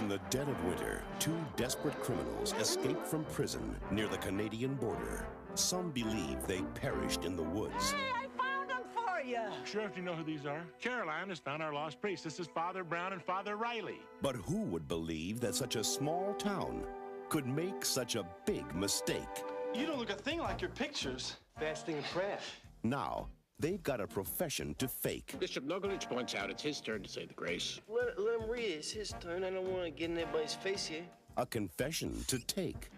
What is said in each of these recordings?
In the dead of winter, two desperate criminals escape from prison near the Canadian border. Some believe they perished in the woods. Hey, I found them for you. Sheriff, do you know who these are? Caroline has found our lost priest. This is Father Brown and Father Riley. But who would believe that such a small town could make such a big mistake? You don't look a thing like your pictures. Fasting and prayer. Now, they've got a profession to fake. Bishop Nogalich points out it's his turn to say the grace. Let him read it. It's his turn. I don't want to get in everybody's face here. A confession to take.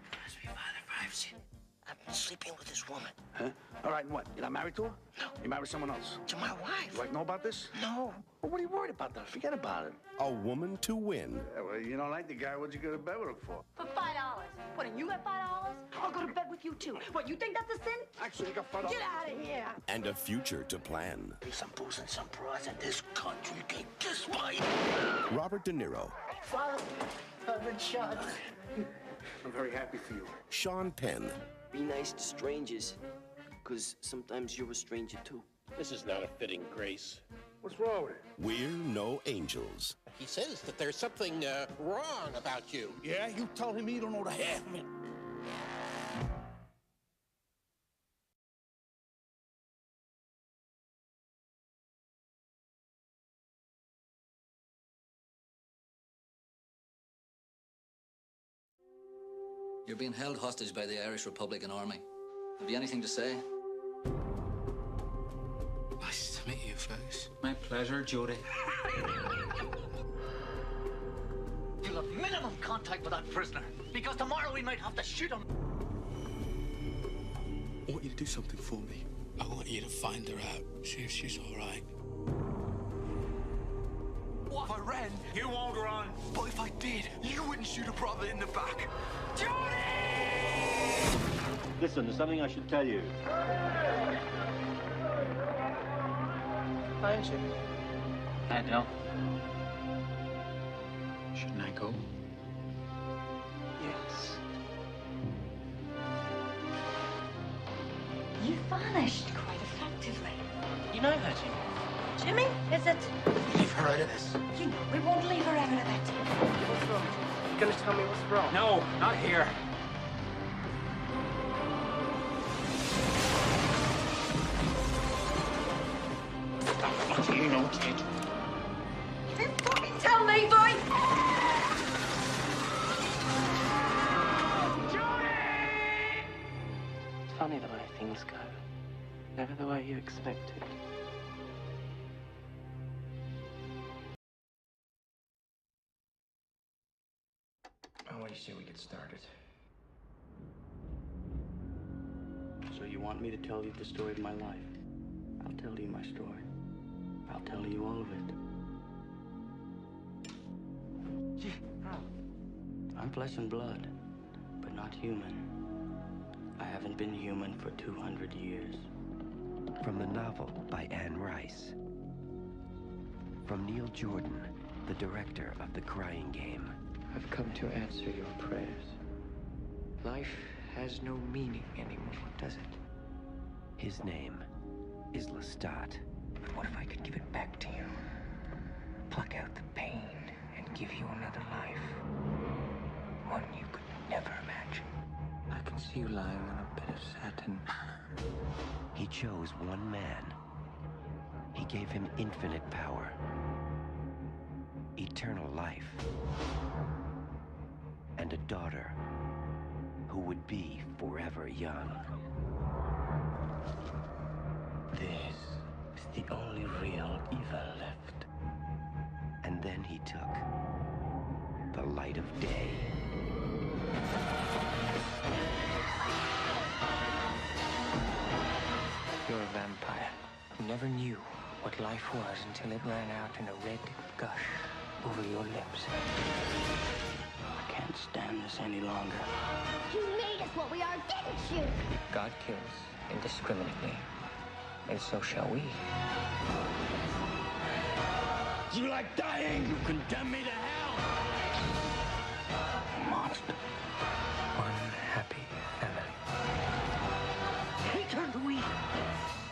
I've been sleeping with this woman. Huh? All right, and what? You're not married to her? No. You married someone else? To my wife. Do I know about this? No. Well, what are you worried about, then? Forget about it. A woman to win. Yeah, well, you don't like the guy. What'd you go to bed with him for? For $5. What, and you got $5? I'll go to bed with you, too. What, you think that's a sin? Actually, you got $5. Get out of here. And a future to plan. Some booze and some bras, and this country can kiss my... Robert De Niro. Father, I've been shot. I'm very happy for you. Sean Penn. Be nice to strangers, because sometimes you're a stranger, too. This is not a fitting grace. What's wrong with it? We're no angels. He says that there's something wrong about you. Yeah, you tell him you don't know the half of it. You're being held hostage by the Irish Republican Army. Have you anything to say? Nice to meet you, folks. My pleasure, Jody. You'll have minimum contact with that prisoner, because tomorrow we might have to shoot him. I want you to do something for me. I want you to find her out, see if she's all right. What if I ran? You won't run. But if I did, you wouldn't shoot a brother in the back. Jody! Listen, there's something I should tell you. Aren't you? I know. Shouldn't I go? Yes. You vanished quite effectively. You know her, Jimmy. Jimmy, is it? Leave her out of this. You know, we won't leave her out of it. What's wrong? You gonna tell me what's wrong? No, not here. What do you know, kid? You fucking tell me, boy! It's funny the way things go. Never the way you expected. What do you say we get started? So you want me to tell you the story of my life? I'll tell you my story. I'll tell you all of it. I'm flesh and blood, but not human. I haven't been human for 200 years. From the novel by Anne Rice. From Neil Jordan, the director of The Crying Game. I've come to answer your prayers. Life has no meaning anymore, does it? His name is Lestat. But what if I could give it back to you? Pluck out the pain and give you another life. One you could never imagine. I can see you lying on a bed of satin. He chose one man. He gave him infinite power. Eternal life. And a daughter who would be forever young. This is the only real evil left. And then he took the light of day. You're a vampire who never knew what life was until it ran out in a red gush over your lips. I can't stand this any longer. You made us what we are, didn't you? God kills indiscriminately, and so shall we. You like dying? You condemn me to hell! Monster. One happy family. Take her, Louis.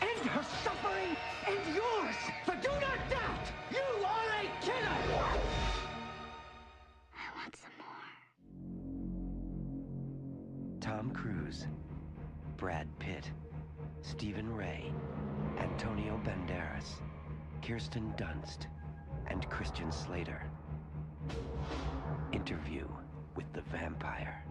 End her suffering and yours. For do not doubt, you are a killer. I want Tom Cruise, Brad Pitt, Stephen Ray, Antonio Banderas, Kirsten Dunst, and Christian Slater. Interview with the Vampire.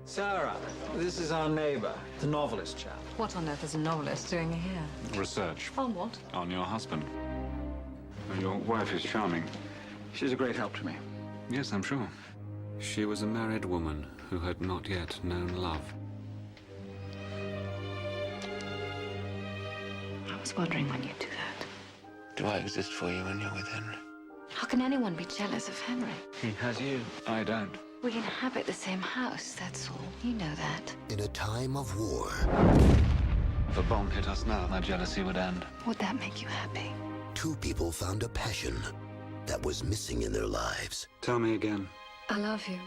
Sarah, this is our neighbor, the novelist chap. What on earth is a novelist doing here? Research. On what? On your husband. Your wife is charming. She's a great help to me. Yes, I'm sure. She was a married woman who had not yet known love. I was wondering when you'd do that. Do I exist for you when you're with Henry? How can anyone be jealous of Henry? He has you. I don't. We inhabit the same house, that's all. You know that. In a time of war, If a bomb hit us now, that jealousy would end. Would that make you happy? two people found a passion that was missing in their lives. Tell me again. I love you.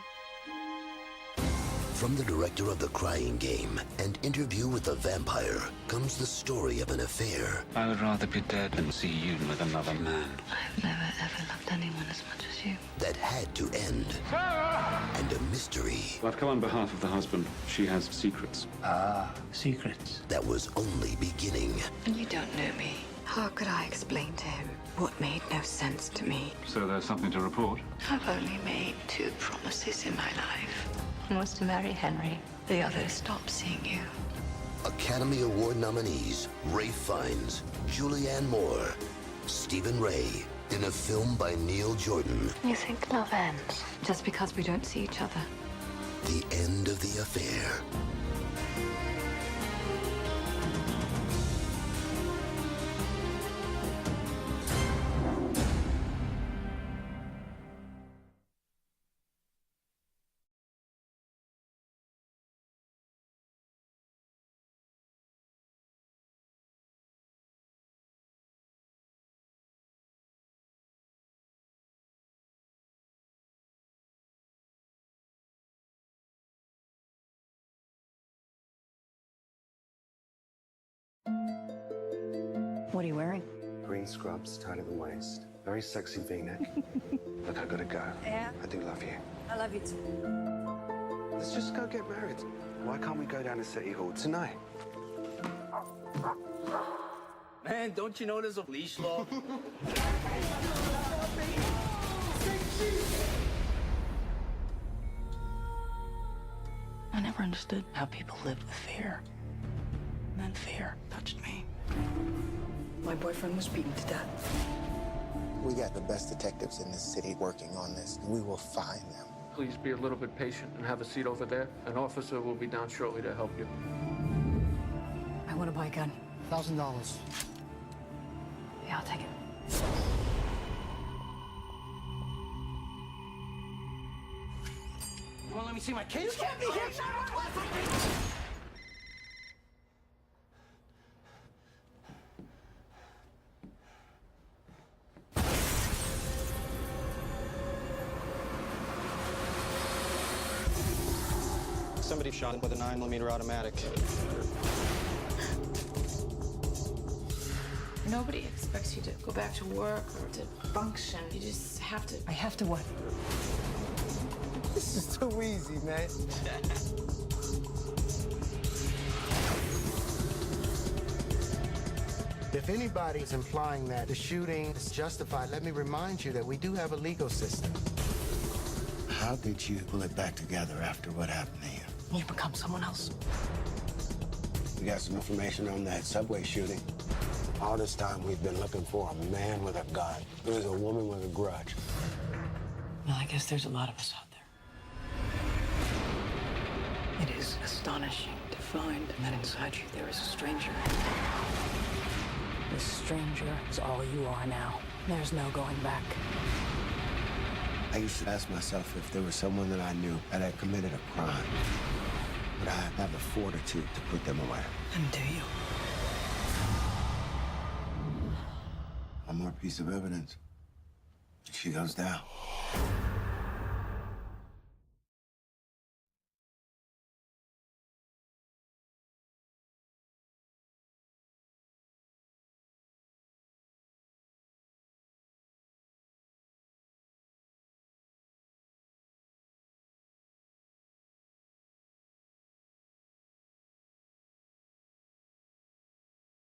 From the director of The Crying Game and Interview with the Vampire comes the story of an affair I would rather be dead than see you with another man. I've never ever loved anyone as much as you. that had to end, and a mystery I've come on behalf of the husband. She has secrets. Ah, secrets. that was only beginning. And you don't know me. How could I explain to him what made no sense to me? So there's something to report? I've only made 2 promises in my life. One was to marry Henry. The other is stop seeing you. Academy Award nominees Ralph Fiennes, Julianne Moore, Stephen Ray, in a film by Neil Jordan. You think love ends just because we don't see each other? The end of the affair. What are you wearing? Green scrubs tied at the waist. Very sexy V-neck. Look, I gotta go. Yeah? I do love you. I love you too. Let's just go get married. Why can't we go down to City Hall tonight? Man, don't you know there's a leash law? I never understood how people lived with fear. And then fear touched me. My boyfriend was beaten to death. We got the best detectives in this city working on this. We will find them. Please be a little bit patient and have a seat over there. An officer will be down shortly to help you. I want to buy a gun. $1,000. Yeah, I'll take it. You wanna let me see my kids? You can't be here! Somebody shot him with a 9mm automatic. Nobody expects you to go back to work or to function. You just have to. I have to what? This is too easy, man. If anybody is implying that the shooting is justified, let me remind you that we do have a legal system. How did you pull it back together after what happened to you? You become someone else. We got some information on that subway shooting. All this time, we've been looking for a man with a gun. There's a woman with a grudge. Well, I guess there's a lot of us out there. It is astonishing to find that inside you there is a stranger. This stranger is all you are now. There's no going back. I used to ask myself if there was someone that I knew that had committed a crime. Would I have the fortitude to put them away? And do you? One more piece of evidence. She goes down.